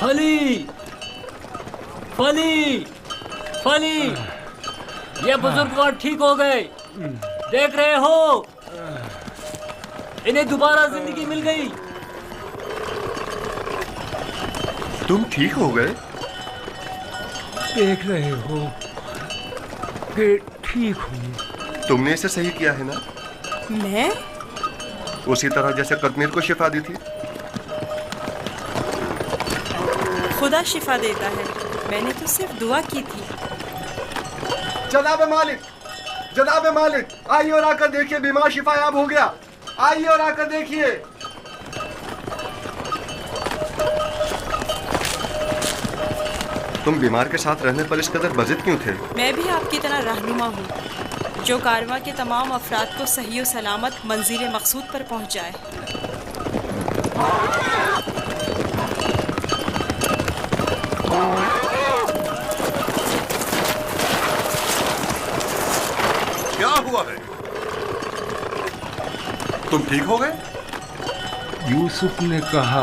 फली फली फली, ये बुजुर्गवार ठीक हो गए, देख रहे हो, इन्हें दोबारा जिंदगी मिल गई। तुम ठीक हो गए? देख रहे हो कि ठीक हूँ। तुमने इसे सही किया है ना? मैं? उसी तरह जैसे कदमीर को शिफा दी थी। खुदा शिफा देता है, मैंने तो सिर्फ दुआ की थी। जनाब मालिक, जनाब मालिक, आइए और आकर देखिए, बीमार शिफायाब हो गया। आइए और आकर देखिए। तुम बीमार के साथ रहने पर इस कदर बजिद क्यों थे? मैं भी आपकी तरह रहनुमा हूँ, जो कारवां के तमाम अफराद को सही और सलामत मंजिल मकसूद पर पहुँचाए। क्या हुआ है? तुम ठीक हो गए? यूसुफ ने कहा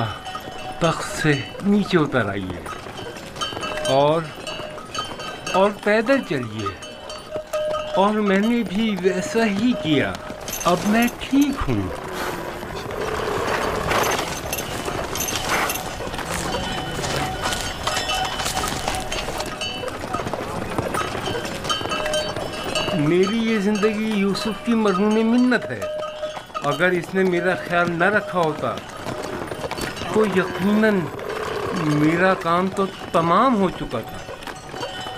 तख्त से नीचे उतर आइए और पैदल चलिए, और मैंने भी वैसा ही किया। अब मैं ठीक हूँ। मेरी ये जिंदगी यूसुफ की मरहूम मिन्नत है। अगर इसने मेरा ख्याल न रखा होता तो यकीनन मेरा काम तो तमाम हो चुका था।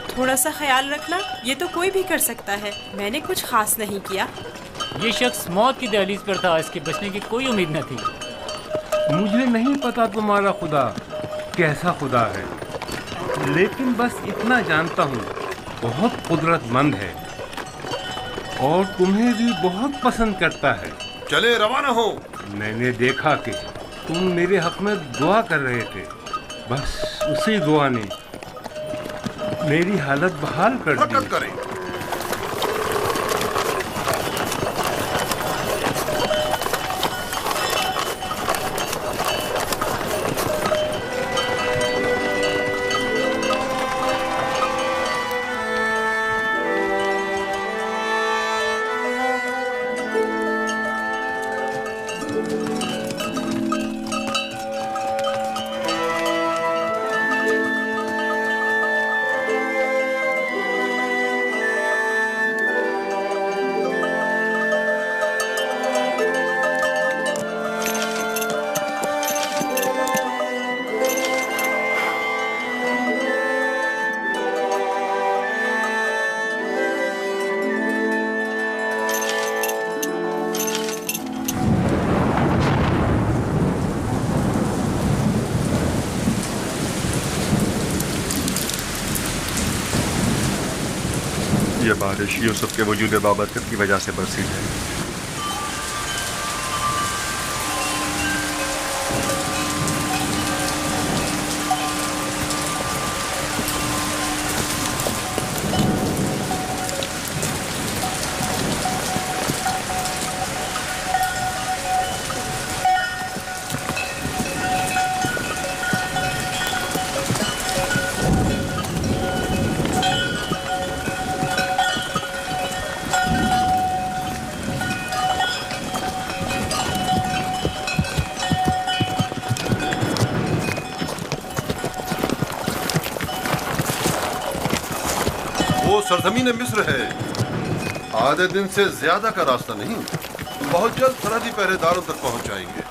थोड़ा सा ख्याल रखना, ये तो कोई भी कर सकता है। मैंने कुछ खास नहीं किया। ये शख्स मौत की दहलीज पर था, इसके बचने की कोई उम्मीद न थी। मुझे नहीं पता तुम्हारा खुदा कैसा खुदा है, लेकिन बस इतना जानता हूँ, बहुत कुदरतमंद है और तुम्हें भी बहुत पसंद करता है। चले रवाना हो। मैंने देखा कि तुम मेरे हक में दुआ कर रहे थे, बस उसी दुआ ने मेरी हालत बहाल कर दी। हरकत करें। ये बारिश यूसुफ के वजूद बाबरकत की वजह से बरसी है। वो सरजमीन मिस्र है, आधे दिन से ज्यादा का रास्ता नहीं। बहुत जल्द सरहदी पहरेदारों तक पहुंच जाएंगे।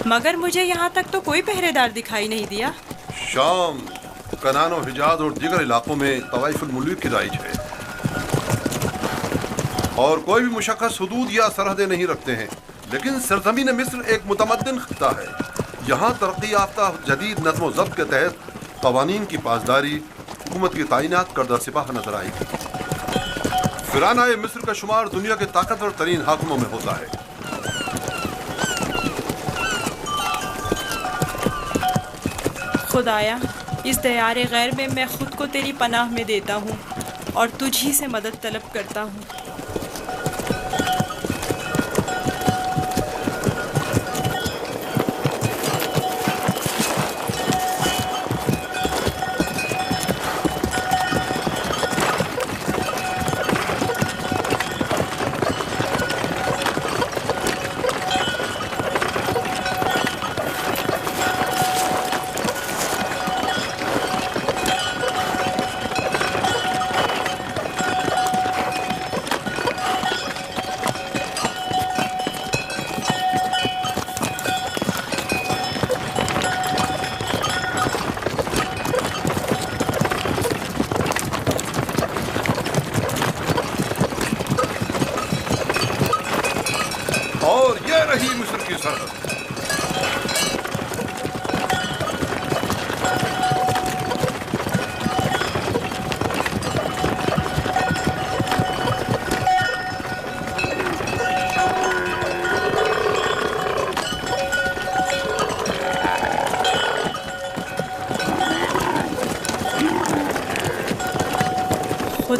मगर मुझे यहाँ तक तो कोई पहरेदार दिखाई नहीं दिया। शाम, कनानो, हिजाज और दीगर इलाकों में तवाइफुल मुल्क की राइज है, और कोई भी मुशक्कस हुदूद या सरहदें नहीं रखते हैं। लेकिन सरजमीन मिस्र एक मुतमद्दिन खित्ता है। यहाँ तरक्की याफ्ता जदीद नज़्म व ज़ब्त के तहत क़वानीन की पासदारी, हुकूमत की तैनात करदा सिपाह नजर आएगी। फिरानाए मिस्र का शुमार दुनिया के ताकतवर तरीन हाकिमों में होता है। खुदाया, इस दयारे गैर में मैं खुद को तेरी पनाह में देता हूँ और तुझी से मदद तलब करता हूँ।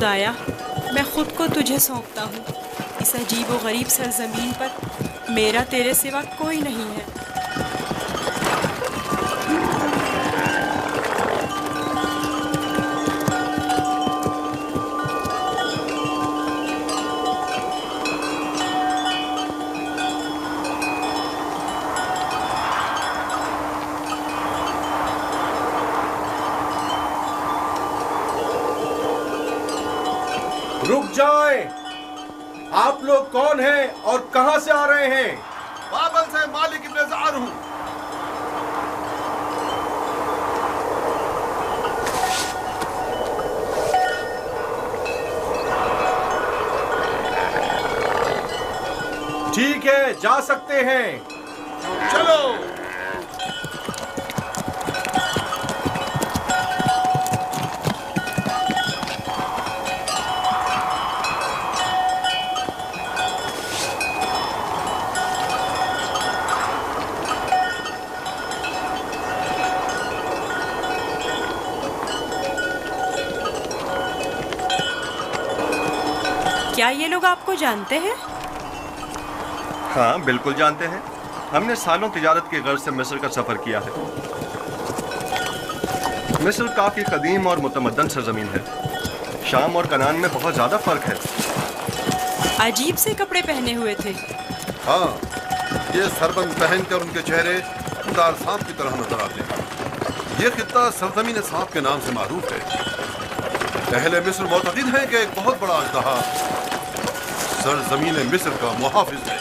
खुदाया, मैं खुद को तुझे सौंपता हूँ। इस अजीब व गरीब सरजमीन पर मेरा तेरे सिवा कोई नहीं है। रुक जाएं! आप लोग कौन हैं और कहां से आ रहे हैं? बाबल से मालिक इब्न ज़ार हूं। ठीक है, जा सकते हैं। चलो। क्या ये लोग आपको जानते हैं? हाँ, बिल्कुल जानते हैं। हमने सालों तिजारत की गर्ज से मिस्र का सफ़र किया है। मिस्र काफ़ी कदीम और मुतमद्दन सरजमीन है। शाम और कनान में बहुत ज़्यादा फ़र्क है। अजीब से कपड़े पहने हुए थे। हाँ, ये सरबंद पहनकर उनके चेहरे दार सांप की तरह नजर आते हैं। ये खित्ता सरजमीन सांप के नाम से मारूफ है। अहले मिस्र मोतक़िद हैं कि एक बहुत बड़ा अजदहा सरजमीन मिस्र का मुहाफिज है।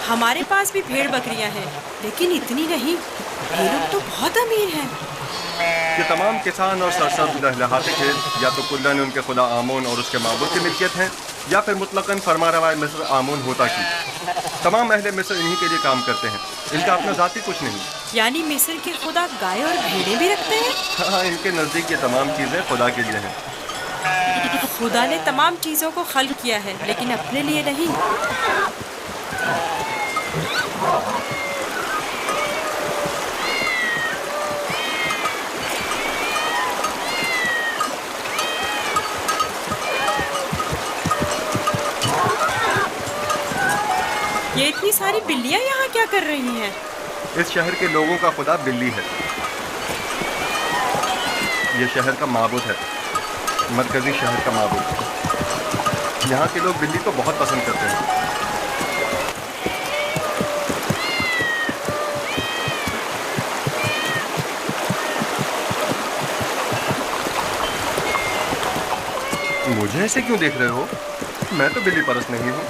हमारे पास भी भेड़ बकरियां हैं, लेकिन इतनी नहीं। ये लोग तो बहुत अमीर हैं। ये तमाम किसान और सरसब्ज़ लहलहाते खेत या तो कुल्लन उनके खुदा आमून और उसके माबूद की मिल्कियत हैं, या फिर मुतलकन फरमारवाए मिस्र आमून होता की। तमाम अहले मिस्र इन्हीं के लिए काम करते हैं। इनका अपना ज़ाती कुछ नहीं। यानी मिस्र के खुदा गाय और भेड़ें भी रखते हैं? हाँ, इनके नज़दीक ये तमाम चीज़ें खुदा के लिए हैं। खुदा ने तमाम चीज़ों को खल्क किया है, लेकिन अपने लिए नहीं। ये इतनी सारी बिल्लियां यहाँ क्या कर रही हैं? इस शहर के लोगों का खुदा बिल्ली है। ये शहर का माबूद है, मरकजी शहर का माबूद। यहाँ के लोग बिल्ली को बहुत पसंद करते हैं। मुझे ऐसे क्यों देख रहे हो? मैं तो बिल्ली परस्त नहीं हूँ।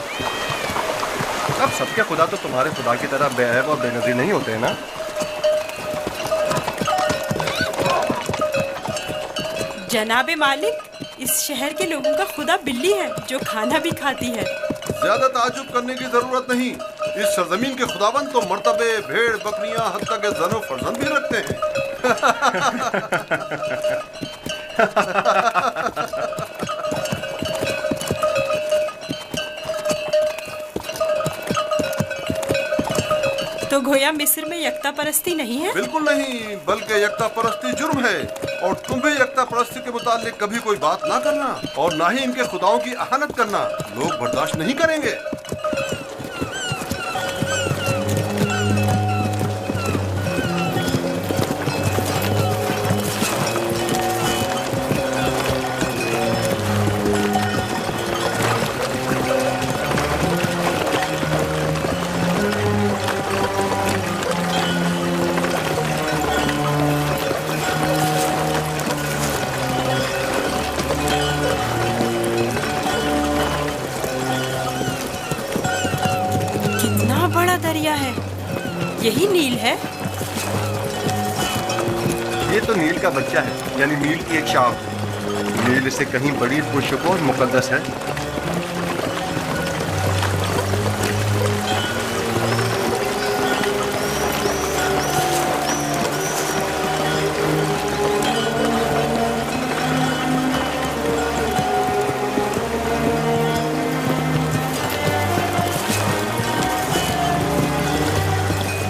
अब सबके खुदा तो तुम्हारे खुदा की तरह बेऐब और बेनज़ीर नहीं होते हैं ना? जनाबे मालिक, इस शहर के लोगों का खुदा बिल्ली है जो खाना भी खाती है। ज्यादा ताज्जुब करने की जरूरत नहीं। इस सरजमीन के खुदावन तो मर्तबे, भेड़, बकरियां, हत्ता के ज़नो फर्जंद भी रखते हैं। तो गोया मिस्र में यकता परस्ती नहीं है? बिल्कुल नहीं, बल्कि यकता परस्ती जुर्म है। और तुम भी यकता परस्ती के मुताल्लिक कभी कोई बात ना करना और ना ही इनके खुदाओं की अहानत करना। लोग बर्दाश्त नहीं करेंगे। दरिया है, यही नील है? ये तो नील का बच्चा है, यानी नील की एक शाख। नील इससे कहीं बड़ी पुरशुको और मुकद्दस है।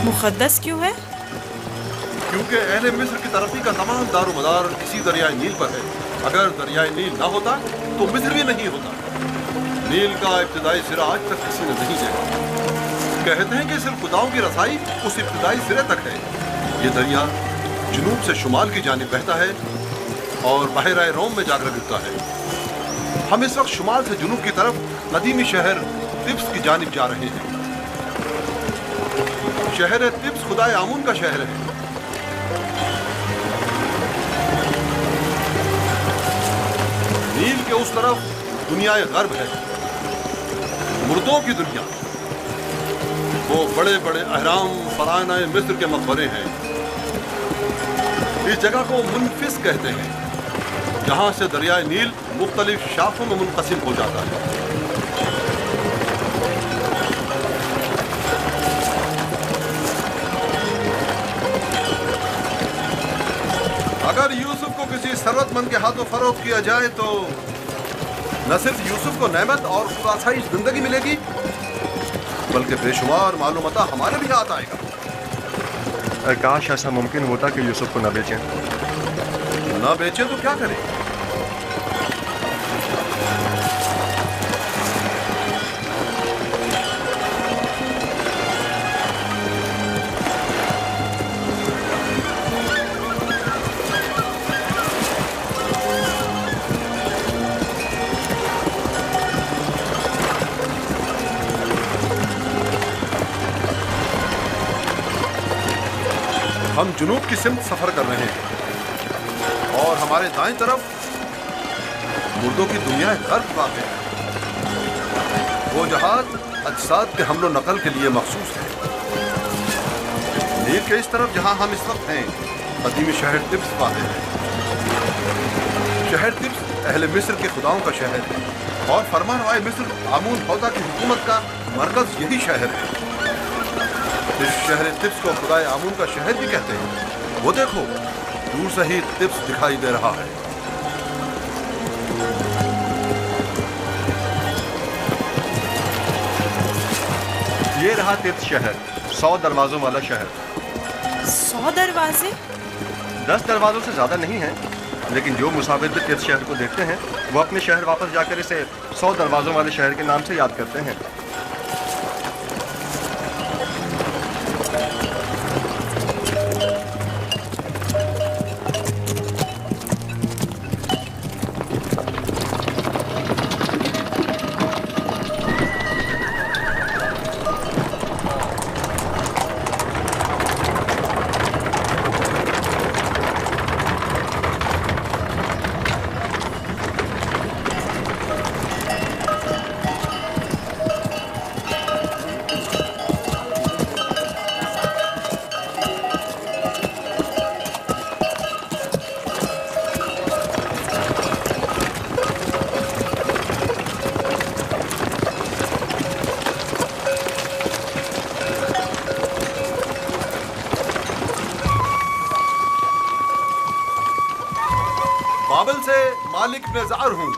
मुकद्दस क्यों है? क्योंकि अहले मिस्र की तरक्की का तमाम दारोमदार इसी दरियाए नील पर है। अगर दरियाए नील ना होता तो मिस्र भी नहीं होता। नील का इब्तिदाई सिरा आज तक किसी ने नहीं देखा। कहते हैं कि सिर्फ खुदाओं की रसाई उस इब्तिदाई सिरे तक है। ये दरिया जुनूब से शुमाल की जानिब बहता है और बहराए रोम में जाकर गिरता है। हम इस वक्त शुमाल से जुनूब की तरफ कदीमी शहर तिब्स की जानिब जा रहे हैं। शहर तिब्स खुदाए आमून का शहर है। नील के उस तरफ दुनियाए गर्ब है, मुर्दों की दुनिया। वो बड़े बड़े अहराम फरानाए मिस्र के मकबरे हैं। इस जगह को मुनफिस कहते हैं, जहां से दरियाए नील मुख्तलिफ शाखों में मुनक़सिम हो जाता है। अगर यूसुफ को किसी सरवतमंद के हाथों फरोख्त किया जाए तो न सिर्फ यूसुफ को नेमत और खुदासाई जिंदगी मिलेगी, बल्कि बेशुमार मालूमता हमारे भी हाथ आएगा। काश ऐसा मुमकिन होता कि यूसुफ को न बेचें। न बेचें तो क्या करें? हम जुनूब की सिमत सफर कर रहे हैं और हमारे दाएं तरफ मुर्दों की दुनिया गर्ब वाक़ है। वो जहाज अजसाद के हमलो नकल के लिए मखसूस है। नील के इस तरफ जहां हम इस वक्त हैं, कदीमी शहर तिब्स वाक़ है। शहर तिब्स अहले मिस्र के खुदाओं का शहर है और फरमानवाए मिस्र आमून हौदा की हुकूमत का मरकज यही शहर है। इस शहर तिब्स को खुदाए आमून का शहर भी कहते हैं। वो देखो, दूर से ही तिब्स दिखाई दे रहा है। ये रहा तिब्स शहर, 100 दरवाजों वाला शहर। 100 दरवाजे? 10 दरवाजों से ज्यादा नहीं है, लेकिन जो मुसाफिर भी तिब्स शहर को देखते हैं वो अपने शहर वापस जाकर इसे 100 दरवाजों वाले शहर के नाम से याद करते हैं। बाबल से मालिक नेज़ार हूँ।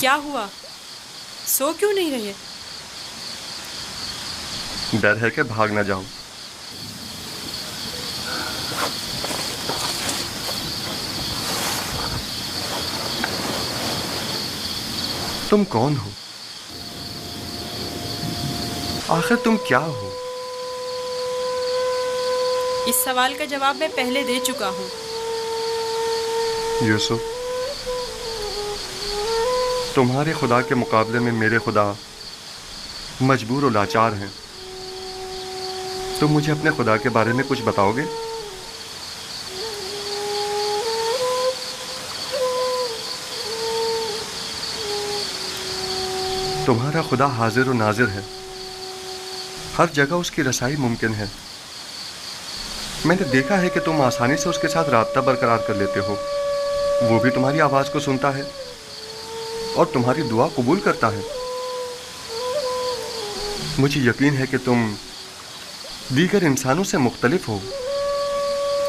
क्या हुआ? सो क्यों नहीं रहे? डर है कि भाग ना जाऊं। तुम कौन हो? आखिर तुम क्या हो? इस सवाल का जवाब मैं पहले दे चुका हूँ। यूसुफ, तुम्हारे खुदा के मुकाबले में मेरे खुदा मजबूर और लाचार हैं। तुम मुझे अपने खुदा के बारे में कुछ बताओगे? तुम्हारा खुदा हाजिर और नाजिर है, हर जगह उसकी रसाई मुमकिन है। मैंने देखा है कि तुम आसानी से उसके साथ राब्ता बरकरार कर लेते हो। वो भी तुम्हारी आवाज को सुनता है और तुम्हारी दुआ कबूल करता है। मुझे यकीन है कि तुम दीगर इंसानों से मुख्तलिफ हो।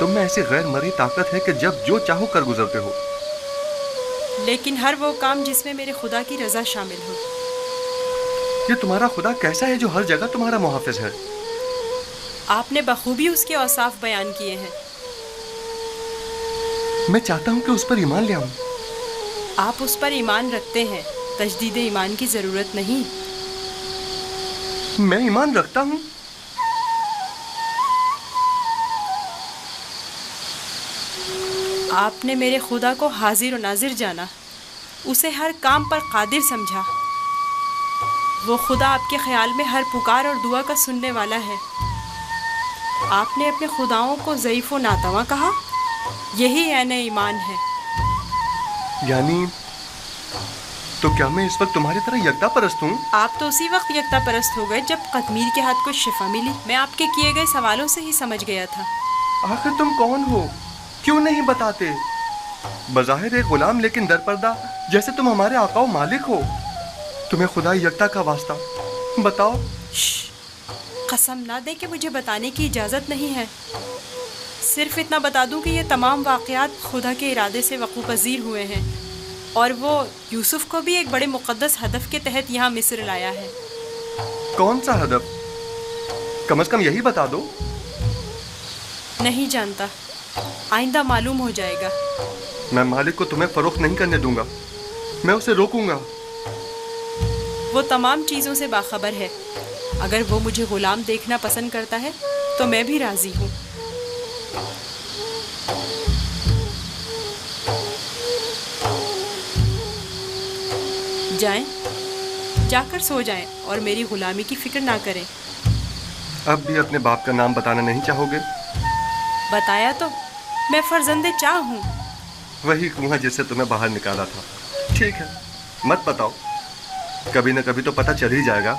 तुम में ऐसी गैर मरी ताकत है कि जब जो चाहो कर गुजरते हो। लेकिन हर वो काम जिसमें मेरे खुदा की रजा शामिल हो। ये तुम्हारा खुदा कैसा है जो हर जगह तुम्हारा मुहाफिज है? आपने बखूबी उसके औसाफ बयान किए हैं। मैं चाहता हूं कि उस पर ईमान ले आऊं। आप उस पर ईमान रखते हैं, तजदीद ईमान की जरूरत नहीं। मैं ईमान रखता हूं। आपने मेरे खुदा को हाजिर और नाजिर जाना, उसे हर काम पर कादिर समझा। वो खुदा आपके ख्याल में हर पुकार और दुआ का सुनने वाला है। आपने अपने खुदाओं को ज़ईफ़ व नातवा कहा। यही ऐन ईमान है। यानी तो क्या मैं इस वक्त तुम्हारी तरह यकता परस्त हूँ? आप तो उसी वक्त यकता परस्त हो गए जब कतमीर के हाथ को शिफा मिली। मैं आपके किए गए सवालों से ही समझ गया था। आखिर तुम कौन हो? क्यों नहीं बताते? बज़ाहिर एक गुलाम, लेकिन दरपर्दा जैसे तुम हमारे आका व मालिक हो। तुम्हें खुदा यकता का वास्ता, बताओ। कसम ना दे कि मुझे बताने की इजाज़त नहीं है। सिर्फ इतना बता दूं कि ये तमाम वाक़यात खुदा के इरादे से वक़ू पज़ीर हुए हैं और वो यूसुफ को भी एक बड़े मुक़द्दस हदफ के तहत यहाँ मिस्र लाया है। कौन सा हदफ? कम से कम यही बता दो। नहीं जानता, आइंदा मालूम हो जाएगा। मैं मालिक को तुम्हें फरोख्त नहीं करने दूंगा। मैं उसे रोकूंगा। वो तमाम चीज़ों से बाखबर है। अगर वो मुझे गुलाम देखना पसंद करता है तो मैं भी राज़ी हूँ। जाएं, जाकर सो जाएं और मेरी गुलामी की फिक्र ना करें। अब भी अपने बाप का नाम बताना नहीं चाहोगे? बताया तो, मैं फर्जंदे चाह हूँ। वही कुआं जिससे तुम्हें बाहर निकाला था। ठीक है, मत बताओ, कभी न कभी तो पता चल ही जाएगा।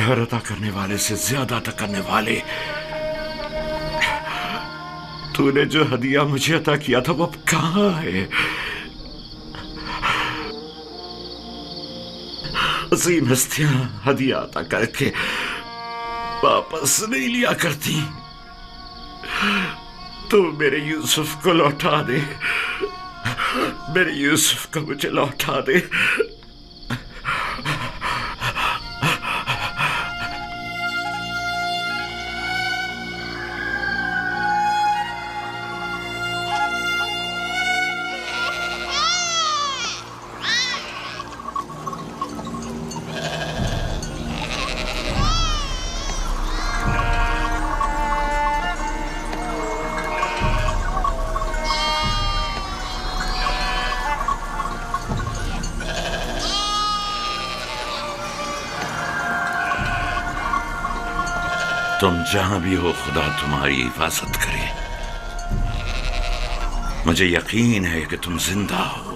हर अता करने वाले से ज्यादा अता करने वाले, तूने जो हदिया मुझे अता किया था वो अब कहाँ है? अजीम हस्तियां हदिया अता करके वापस नहीं लिया करती। तो मेरे यूसुफ को लौटा दे, मेरे यूसुफ को मुझे लौटा दे। तुम जहां भी हो, खुदा तुम्हारी हिफाजत करे। मुझे यकीन है कि तुम जिंदा हो।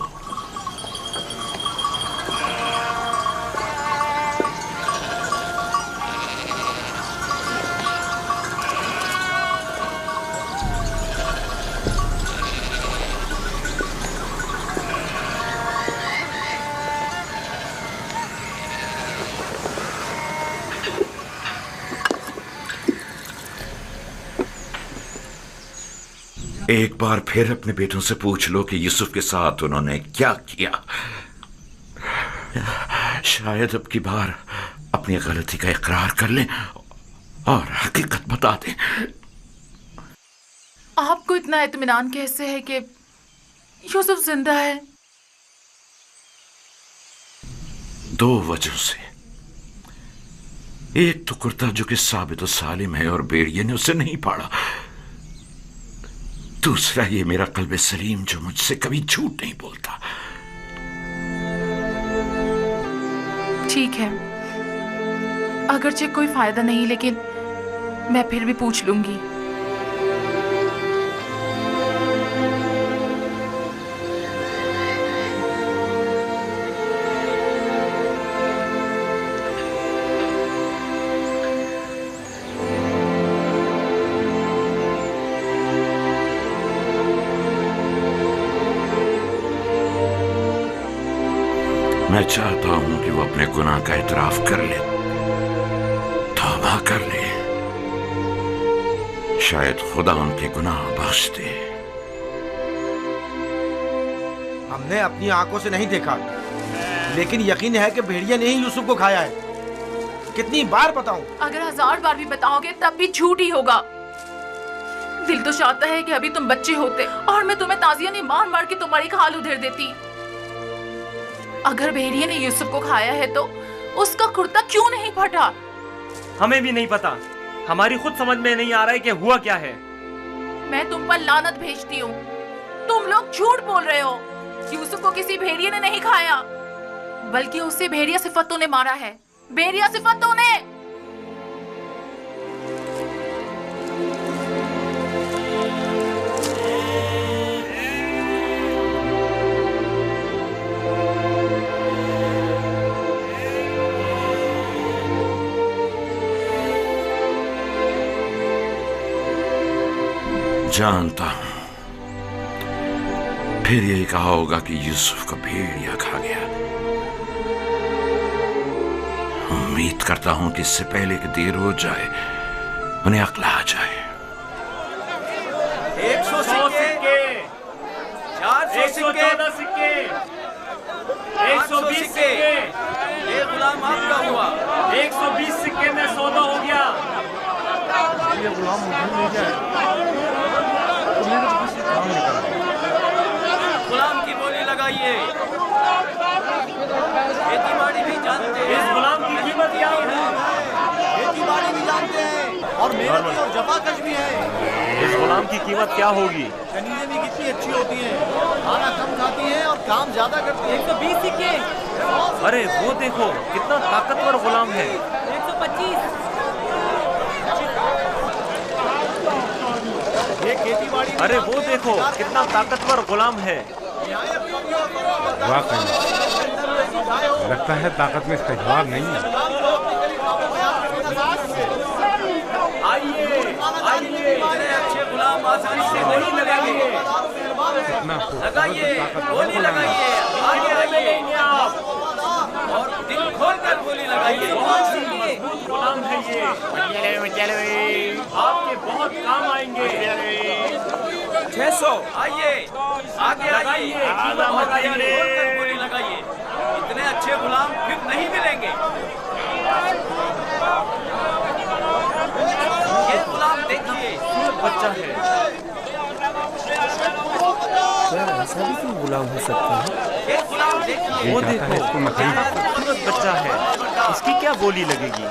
एक बार फिर अपने बेटों से पूछ लो कि यूसुफ के साथ उन्होंने क्या किया। शायद अब की बार अपनी गलती का इकरार कर लें और हकीकत बता दें। आपको इतना इत्मीनान कैसे है कि यूसुफ जिंदा है? 2 वजहों से। एक तो कुर्ता जो कि साबित सालिम है और बेड़िए ने उसे नहीं फाड़ा। दूसरा ये मेरा कल्बे सलीम जो मुझसे कभी झूठ नहीं बोलता। ठीक है, अगरचे कोई फायदा नहीं, लेकिन मैं फिर भी पूछ लूंगी। मैं चाहता हूं कि वो अपने गुनाह का इतराफ कर ले, तौबा कर ले। शायद खुदा उनके गुनाह बख्श दे। हमने अपनी आंखों से नहीं देखा, लेकिन यकीन है कि भेड़िया ने ही यूसुफ को खाया है। कितनी बार बताऊं? अगर 1000 बार भी बताओगे तब भी झूठ ही होगा। दिल तो चाहता है कि अभी तुम बच्चे होते और मैं तुम्हें ताजिया ने मार मार के तुम्हारी खाल उधेड़ देती। अगर भेड़िए ने यूसुफ को खाया है तो उसका कुर्ता क्यों नहीं फटा? हमें भी नहीं पता। हमारी खुद समझ में नहीं आ रहा है कि हुआ क्या है। मैं तुम पर लानत भेजती हूँ। तुम लोग झूठ बोल रहे हो। यूसुफ को किसी भेड़िए ने नहीं खाया, बल्कि उसे भेड़िया सिफतों ने मारा है। भेड़िया सिफतों ने। जानता हूं फिर यही कहा होगा कि यूसुफ को भेड़िया खा गया। उम्मीद करता हूं कि इससे पहले कि देर हो जाए उन्हें अक्ल आ जाए। 100 सिक्के, 400 सिक्के, 114 सिक्के, 120 सिक्के। ये गुलाम आपका हुआ। 120 सिक्के में सौदा हो गया। ये गुलाम मुझे ले जाए तो मेरे को किसी काम नहीं करना। गुलाम की बोली लगाइए। खेती बाड़ी भी जानते हैं। इस गुलाम की कीमत क्या है? खेती बाड़ी भी जानते हैं और मेहनती और जफाकश भी है। इस गुलाम की कीमत क्या होगी? कनीज़ें भी कितनी अच्छी होती हैं, खाना कम खाती हैं और काम ज्यादा करती हैं। 120 सिक्के। अरे वो देखो कितना ताकतवर गुलाम है। 125। ये खेती बाड़ी। अरे वो देखो कितना ताकतवर गुलाम है। वाकई लगता है ताकत में इसका जवाब नहीं है। आइए आइए, अच्छे गुलाम आसानी से नहीं लगाइए। कितना लगाइए, गोली लगाइए। आगे आइए आप और दिल खोल कर गोली लगाइए। बहुत ही मजबूत गुलाम है ये। आपके बहुत काम आएंगे। 600। आइए आगे आइए कीमत लगाइए। गोली लगाइए। इतने अच्छे गुलाम फिर नहीं मिलेंगे। ये गुलाम देखिए, बच्चा है। ऐसा भी कोई गुलाम हो सकता है? ये गुलाम देखिए। वो चाहता है देखो इसको मैं खरीद कितना खूबसूरत बच्चा है। इसकी क्या बोली लगेगी?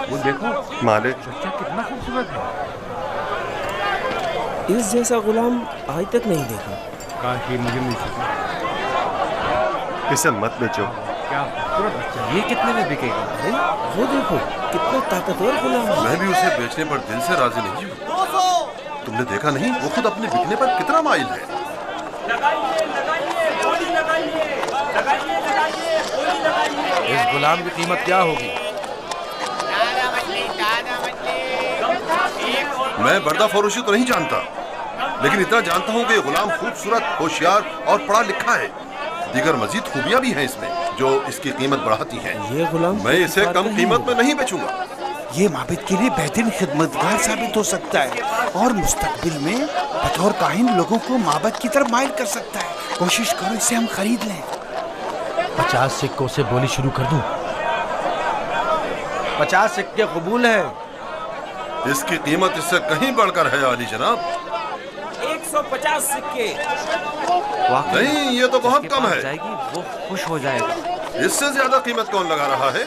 वो देखो मालिक, बच्चा कितना खूबसूरत है। इस जैसा गुलाम आज तक नहीं देखा। काश ये मुझे मिल सके। इसे मत बेचो। क्या खूबसूरत बच्चा। ये कितने में बिकेगा? अरे वो देखो कितना ताकतवर गुलाम है। मैं भी उसे बेचने पर दिल से राजी नहीं हूँ। तुमने देखा नहीं वो खुद अपने बिकने पर कितना माइल है। इस गुलाम की कीमत क्या होगी? मैं बर्दा फरोशी तो नहीं जानता, लेकिन इतना जानता हूँ कि ये गुलाम खूबसूरत, होशियार और पढ़ा लिखा है। दीगर मजीद खूबियाँ भी हैं इसमें जो इसकी कीमत बढ़ाती हैं। ये गुलाम मैं इसे कम कीमत में नहीं बेचूंगा। ये माबिद के लिए बेहतरीन खिदमतगार साबित हो सकता है और मुस्तकबिल में बतौर काहिन लोगों को माबद की तरफ माइल कर सकता है। कोशिश करो इसे हम खरीद लें। 50 सिक्कों से बोली शुरू कर दूं? 50 सिक्के कबूल है। इसकी कीमत इससे कहीं बढ़कर है आली जनाब। 150 सिक्के। नहीं, ये तो बहुत कम है। जाएगी वो खुश हो जाएगा। इससे ज्यादा कीमत कौन लगा रहा है?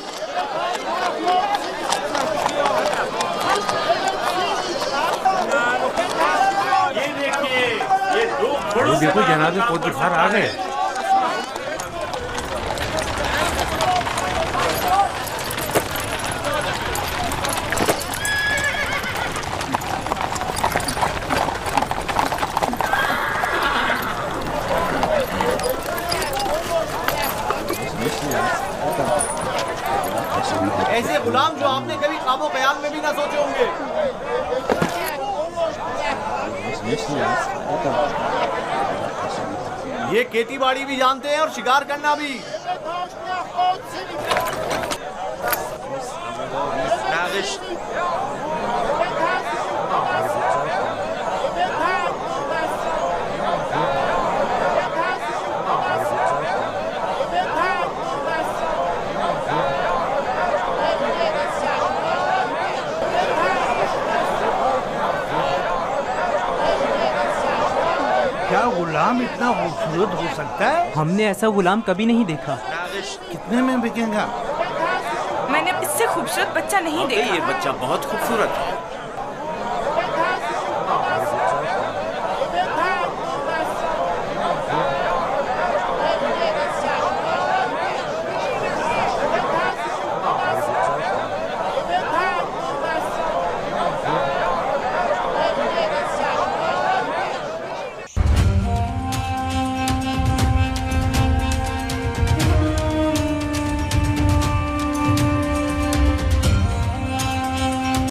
ये देखो जनाब पोतीफार आ गए। ऐसे गुलाम जो आपने कभी ख्वाबो ख्याल में भी ना सोचे होंगे। ये खेती बाड़ी भी जानते हैं और शिकार करना भी। क्या गुलाम इतना खूबसूरत हो सकता है? हमने ऐसा गुलाम कभी नहीं देखा। कितने में बिकेगा? मैंने इससे खूबसूरत बच्चा नहीं देखा। ये बच्चा बहुत खूबसूरत है।